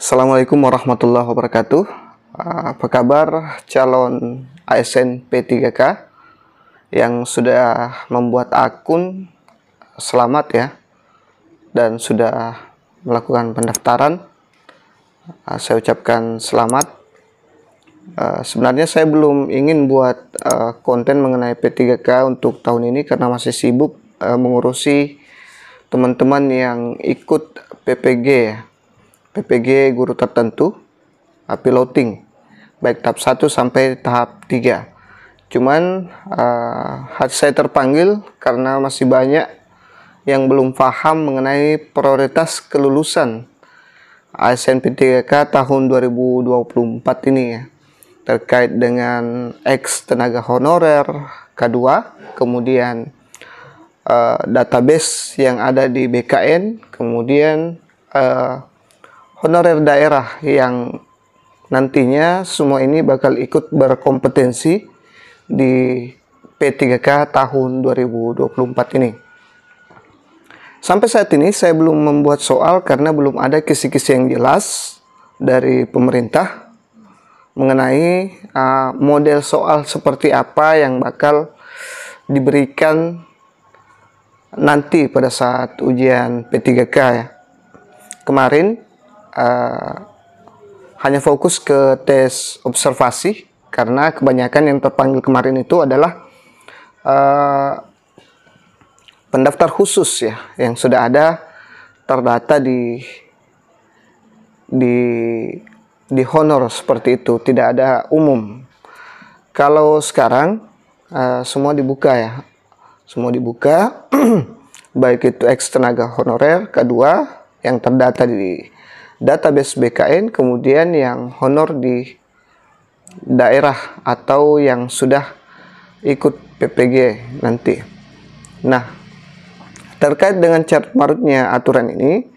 Assalamualaikum warahmatullahi wabarakatuh. Apa kabar calon ASN P3K yang sudah membuat akun? Selamat ya, dan sudah melakukan pendaftaran. Saya ucapkan selamat. Sebenarnya saya belum ingin buat konten mengenai P3K untuk tahun ini karena masih sibuk mengurusi teman-teman yang ikut PPG ya. PPG guru tertentu, piloting, baik tahap 1 sampai tahap 3. Cuman saya terpanggil karena masih banyak yang belum paham mengenai prioritas kelulusan ASN P3K tahun 2024 ini ya, terkait dengan X tenaga honorer K2, kemudian database yang ada di BKN, kemudian honorer daerah yang nantinya semua ini bakal ikut berkompetensi di P3K tahun 2024 ini. Sampai saat ini saya belum membuat soal karena belum ada kisi-kisi yang jelas dari pemerintah mengenai model soal seperti apa yang bakal diberikan nanti pada saat ujian P3K ya. Kemarin hanya fokus ke tes observasi karena kebanyakan yang terpanggil kemarin itu adalah pendaftar khusus ya, yang sudah ada terdata di honor seperti itu, tidak ada umum. Kalau sekarang semua dibuka ya, semua dibuka baik itu X tenaga honorer kedua yang terdata di database BKN, kemudian yang honor di daerah atau yang sudah ikut PPG nanti. Nah, terkait dengan carut marutnya aturan ini,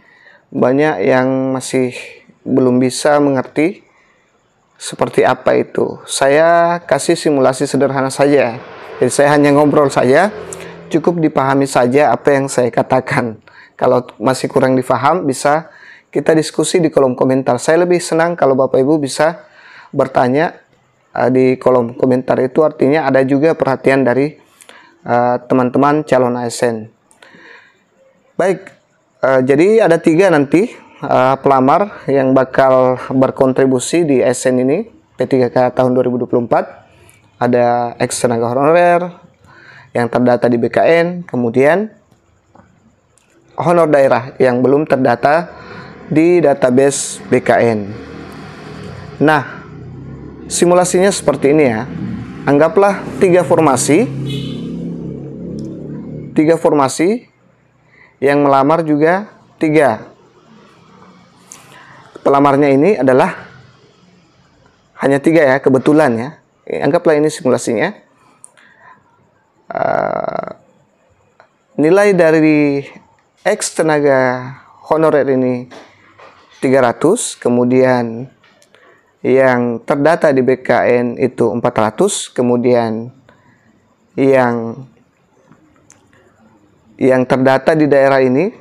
banyak yang masih belum bisa mengerti seperti apa itu. Saya kasih simulasi sederhana saja. Jadi saya hanya ngobrol saja, cukup dipahami saja apa yang saya katakan. Kalau masih kurang difaham, bisa kita diskusi di kolom komentar. Saya lebih senang kalau Bapak Ibu bisa bertanya di kolom komentar. Itu artinya ada juga perhatian dari teman-teman calon ASN. Baik, jadi ada 3 nanti pelamar yang bakal berkontribusi di ASN ini P3K tahun 2024. Ada X tenaga honorer yang terdata di BKN, kemudian honor daerah yang belum terdata di database BKN. Nah, simulasinya seperti ini ya. Anggaplah 3 formasi. 3 formasi yang melamar juga 3. Pelamarnya ini adalah hanya 3 ya, kebetulan ya. Anggaplah ini simulasinya. Nilai dari X tenaga honorer ini 300, kemudian yang terdata di BKN itu 400, kemudian yang terdata di daerah ini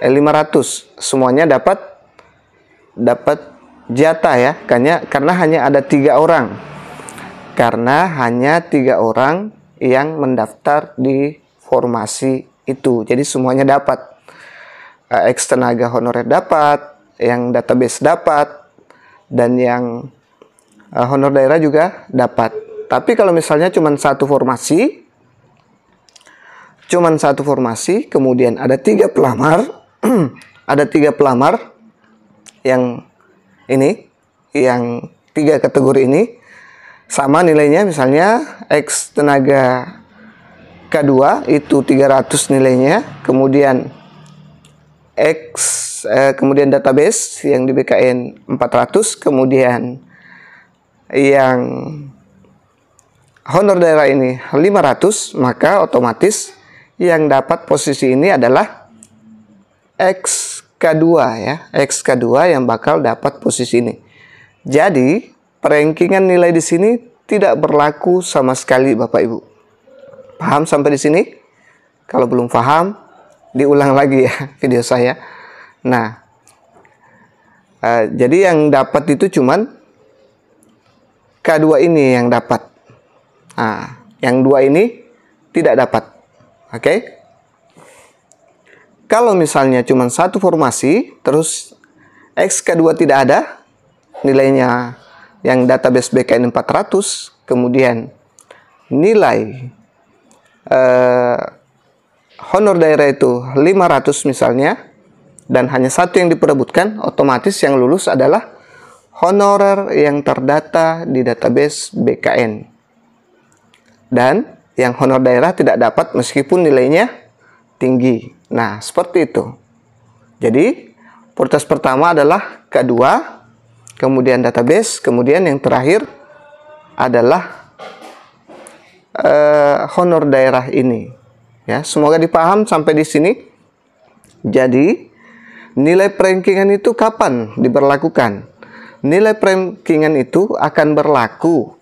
500. Semuanya dapat jatah ya, karena hanya ada 3 orang. Karena hanya 3 orang yang mendaftar di formasi itu. Jadi semuanya dapat. X tenaga honorer dapat, yang database dapat, dan yang honor daerah juga dapat. Tapi kalau misalnya cuma satu formasi, kemudian ada 3 pelamar, ada 3 pelamar yang ini, yang 3 kategori ini sama nilainya, misalnya X tenaga K2 itu 300 nilainya, kemudian kemudian database yang di BKN 400, kemudian yang honor daerah ini 500, maka otomatis yang dapat posisi ini adalah XK2 ya, XK2 yang bakal dapat posisi ini. Jadi perankingan nilai di sini tidak berlaku sama sekali Bapak Ibu. Paham sampai di sini? Kalau belum paham, diulang lagi ya video saya. Nah, Jadi yang dapat itu cuman K2 ini yang dapat. Yang dua ini tidak dapat. Oke. Kalau misalnya cuma satu formasi, terus XK2 tidak ada, nilainya yang database BKN 400, kemudian nilai honor daerah itu 500 misalnya, dan hanya satu yang diperebutkan, otomatis yang lulus adalah honorer yang terdata di database BKN. Dan yang honor daerah tidak dapat meskipun nilainya tinggi. Nah, seperti itu. Jadi, prioritas pertama adalah K2, kemudian database, kemudian yang terakhir adalah honor daerah ini. Ya, semoga dipaham sampai di sini. Jadi, nilai perankingan itu kapan diberlakukan? Nilai perankingan itu akan berlaku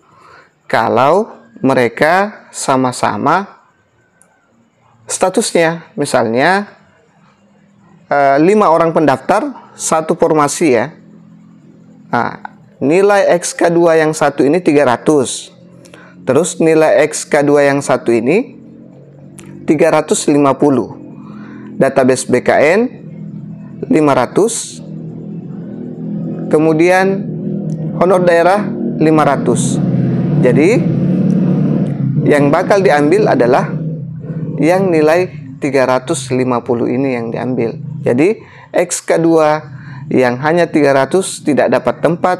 kalau mereka sama-sama statusnya, misalnya 5 orang pendaftar, satu formasi ya. Nilai XK2 yang satu ini 300. Terus nilai XK2 yang satu ini 350. Database BKN 500. Kemudian honor daerah 500. Jadi yang bakal diambil adalah yang nilai 350 ini yang diambil. Jadi XK2 yang hanya 300 tidak dapat tempat,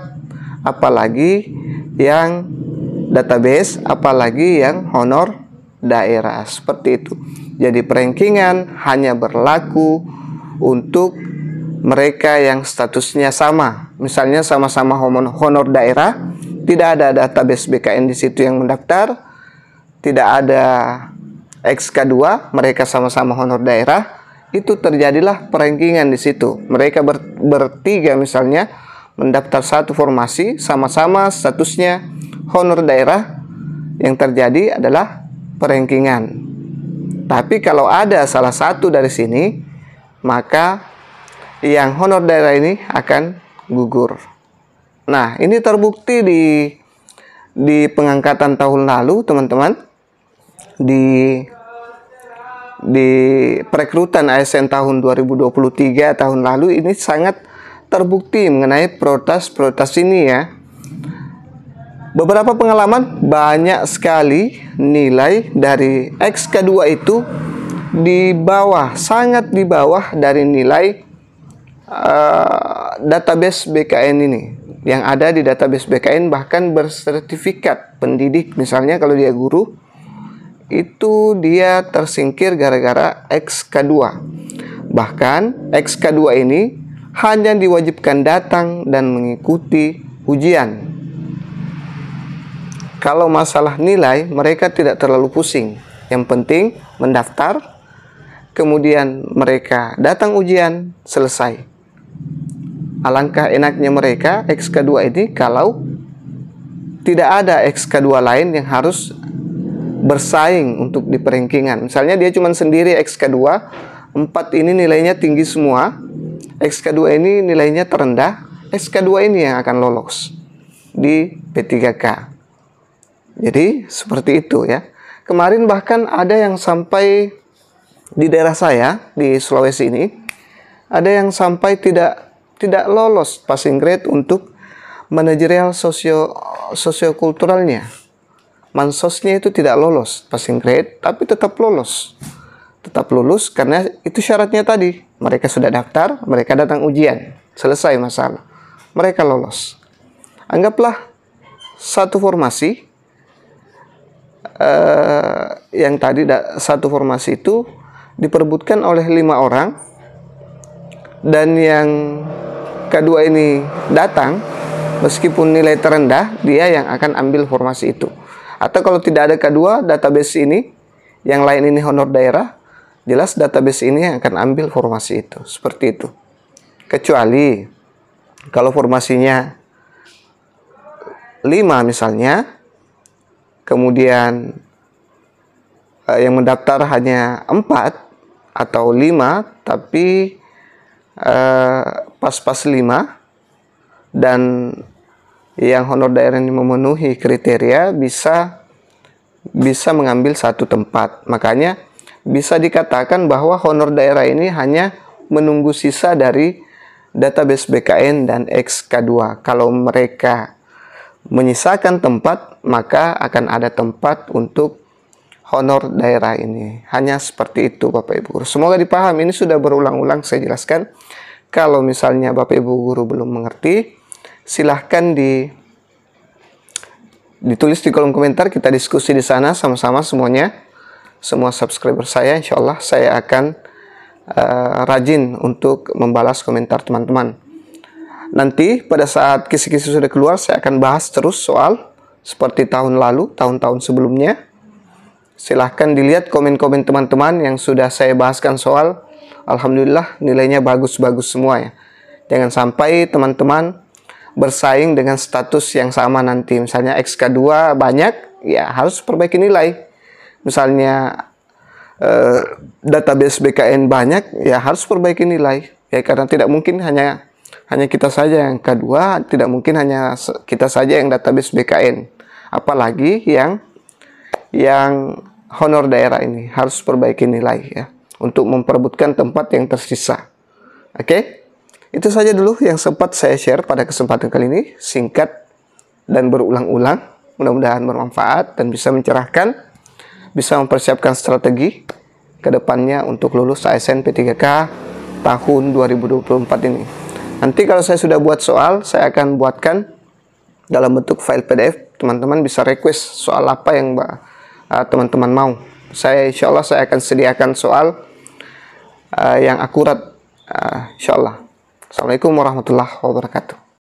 apalagi yang database, apalagi yang honor daerah. Seperti itu. Jadi perankingan hanya berlaku untuk mereka yang statusnya sama. Misalnya sama-sama honor daerah, tidak ada database BKN di situ yang mendaftar, tidak ada XK2, mereka sama-sama honor daerah, itu terjadilah perankingan di situ. Mereka bertiga misalnya mendaftar satu formasi, sama-sama statusnya honor daerah, yang terjadi adalah perankingan. Tapi kalau ada salah satu dari sini, maka yang honor daerah ini akan gugur. Nah, ini terbukti di pengangkatan tahun lalu, teman-teman. Di perekrutan ASN tahun 2023 tahun lalu ini sangat terbukti mengenai prioritas ini ya. Beberapa pengalaman, banyak sekali nilai dari XK2 itu di bawah, sangat di bawah dari nilai database BKN ini. Yang ada di database BKN bahkan bersertifikat pendidik, misalnya kalau dia guru, itu dia tersingkir gara-gara XK2. Bahkan XK2 ini hanya diwajibkan datang dan mengikuti ujian. Kalau masalah nilai, mereka tidak terlalu pusing. Yang penting mendaftar, kemudian mereka datang ujian, selesai. Alangkah enaknya mereka XK2 ini kalau tidak ada XK2 lain yang harus bersaing untuk di perankingan. Misalnya dia cuma sendiri XK2, 4 ini nilainya tinggi semua, XK2 ini nilainya terendah, XK2 ini yang akan lolos di P3K. Jadi seperti itu ya. Kemarin bahkan ada yang sampai di daerah saya di Sulawesi ini, ada yang sampai tidak lolos passing grade untuk manajerial sosiokulturalnya. Mansosnya itu tidak lolos passing grade, tapi tetap lolos. Tetap lulus karena itu syaratnya tadi. Mereka sudah daftar, mereka datang ujian. Selesai masalah. Mereka lolos. Anggaplah satu formasi, yang tadi satu formasi itu diperebutkan oleh 5 orang, dan yang kedua ini datang, meskipun nilai terendah, dia yang akan ambil formasi itu. Atau kalau tidak ada kedua database ini, yang lain ini honor daerah, jelas database ini yang akan ambil formasi itu. Seperti itu. Kecuali kalau formasinya 5 misalnya, kemudian yang mendaftar hanya 4 atau 5, tapi pas-pas 5, dan yang honor daerah ini memenuhi kriteria bisa mengambil satu tempat. Makanya bisa dikatakan bahwa honor daerah ini hanya menunggu sisa dari database BKN dan XK2. Kalau mereka menyisakan tempat, maka akan ada tempat untuk honor daerah ini. Hanya seperti itu Bapak Ibu Guru. Semoga dipahami, ini sudah berulang-ulang saya jelaskan. Kalau misalnya Bapak Ibu Guru belum mengerti, silahkan ditulis di kolom komentar, kita diskusi di sana sama-sama semuanya. Semua subscriber saya, insya Allah saya akan rajin untuk membalas komentar teman-teman. Nanti pada saat kisi-kisi sudah keluar, saya akan bahas terus soal seperti tahun lalu, tahun-tahun sebelumnya. Silahkan dilihat komen-komen teman-teman yang sudah saya bahaskan soal. Alhamdulillah nilainya bagus-bagus semua ya. Jangan sampai teman-teman bersaing dengan status yang sama nanti. Misalnya XK2 banyak, ya harus perbaiki nilai. Misalnya database BKN banyak, ya harus perbaiki nilai. Ya karena tidak mungkin hanya kita saja yang kedua, tidak mungkin hanya kita saja yang database BKN. Apalagi yang honor daerah ini harus perbaiki nilai ya untuk memperebutkan tempat yang tersisa. Oke? Itu saja dulu yang sempat saya share pada kesempatan kali ini, singkat dan berulang-ulang. Mudah-mudahan bermanfaat dan bisa mencerahkan, bisa mempersiapkan strategi ke depannya untuk lulus ASN P3K tahun 2024 ini. Nanti kalau saya sudah buat soal, saya akan buatkan dalam bentuk file PDF. Teman-teman bisa request soal apa yang teman-teman mau. Insya Allah saya akan sediakan soal yang akurat. Insya Allah. Assalamualaikum warahmatullahi wabarakatuh.